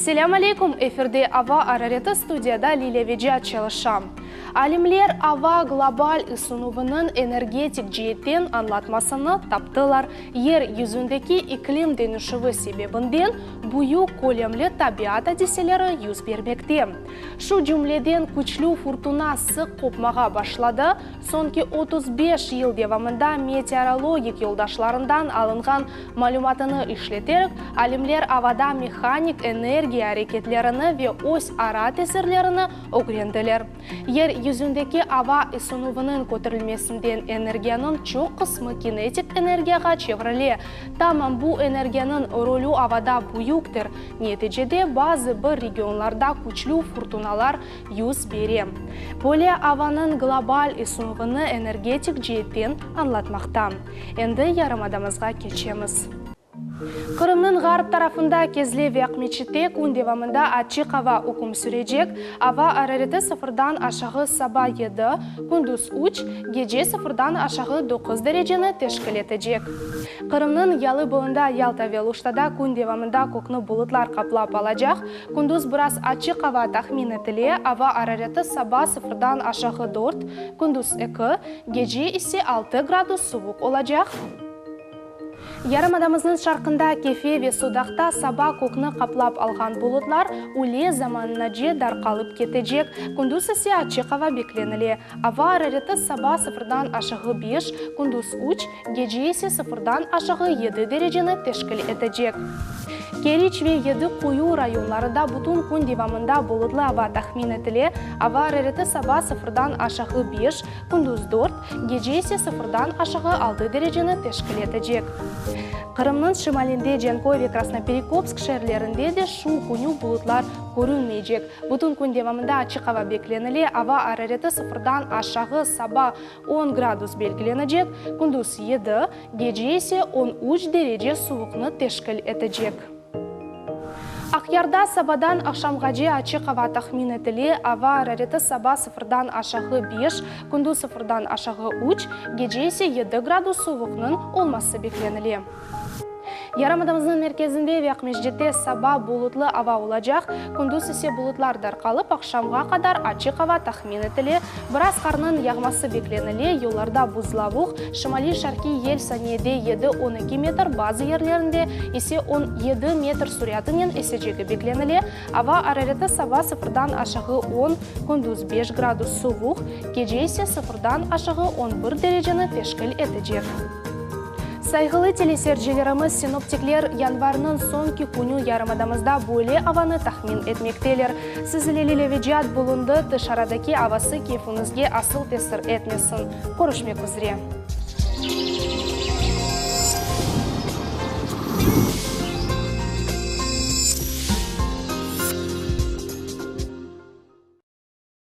Ассаляму алейкум, эфирде ава арареті студияда Лилия Веджат чалышам. Алимлер ава глобаль ысынуының энергетик жиеттен анлатмасыны таптылар. Ер yüzündeki иклим денушывы себебінден бұйу колемлі табиат әдеселері yüz бербекте. Шу жүмледен күчлі фуртуна сық қопмаға башлады. Сонки 35 ел девамында метеорологик елдашларындан алынған малюматыны ишлетерік, алимлер авада механик энергия әрекетлеріні ве ось ара тесірлеріні огренділер. Ер yüzündeki ава ысынуының көтерілмесінден энергияның чоқ қысмы кинетик энергияға чевріле. Тамам бұл энергияның ролю авада бұйуктыр. Нетижеде базы бір регионларда күчлі фуртуналар yüz бере. Поле аваның глобаль ысынуыны энергетик жиеттен анлатмақта. Енді ярымадамызға keçеміз. Қырымның ғарып тарафында кезлеви ақмечітте күн девамында ачық ава ұқым сүрежек, ава арареті sıfırdan aşağı саба еді, күндіз 3, геже sıfırdan aşağı 9 дәрежені тешкіл етежек. Қырымның ялы болында Ялта велуштада күн девамында көкні бұлытлар қаплап алажақ, күндіз біраз ачық ава тахмин етіле, ава арареті саба sıfırdan aşağı 4, күндіз 2, геже ise 6 градус суық олажақ. Ярымадамыздың шарқында кефе ве судақта саба көкні қаплап алған бұлытлар уле заманына же дарқалып кетежек. Күндіз ісе ачық ава бекленіле. Ава арареті саба sıfırdan aşağı 5, күндіз 3, геже есе sıfırdan aşağı 7 дәрежені тешкіл етежек. Керич ве еді қою районларында бұтын күн девамында бұлытлы ава тахмин етіле. Ава арареті саба sıfırdan aşağı 5, күндіз 4, геже есе sıfırdan aşağı 6 дәрежені тешкіл етежек. Қырымның шымалінде Дженкове Красноперекопск шерлерінде де шу күню бұлытлар көрілмейжек. Бұтын күн девамында ачық ава бекленіле, ава арареті sıfırdan aşağı саба 10 градус белгіленежек, күндіз 7, геже есе 13 дәреже суықны тешкіл етежек. Ақярда сабадан ақшамғаже ачық ава тахмин етіле, ава арареті саба sıfırdan aşağı 5, күндіз sıfırdan aşağı 3, геже есе 7 градус суықның олмасы бекленіле. Ярамадамыздың мерkezінде веқмеждетте саба бұлытлы ава олажақ, күндіз есе бұлытлар дарқалып, ақшамға қадар ачық ава тахмин етіле, біраз қарның яғмасы бекленіле, елларда бұзлавуқ, шымали шарки ел санеде 7-12 метр, базы ерлерінде есе 17 метр сүриятынен есежегі бекленіле, ава арареті саба sıfırdan aşağı 10, күндіз 5 градус суық, геже есе sıfırdan aşağı 11 дәрежені тешкіл етежек. Сайғылы телесерджелеріміз синоптиклер январның сонки күні ярымадамызда бөле аваны тахмин етмектелер. Сіз Лилия Веджат бұлынды тышарадаки авасы кефіңізге асыл тесір етмесін. Көрішмек үзре.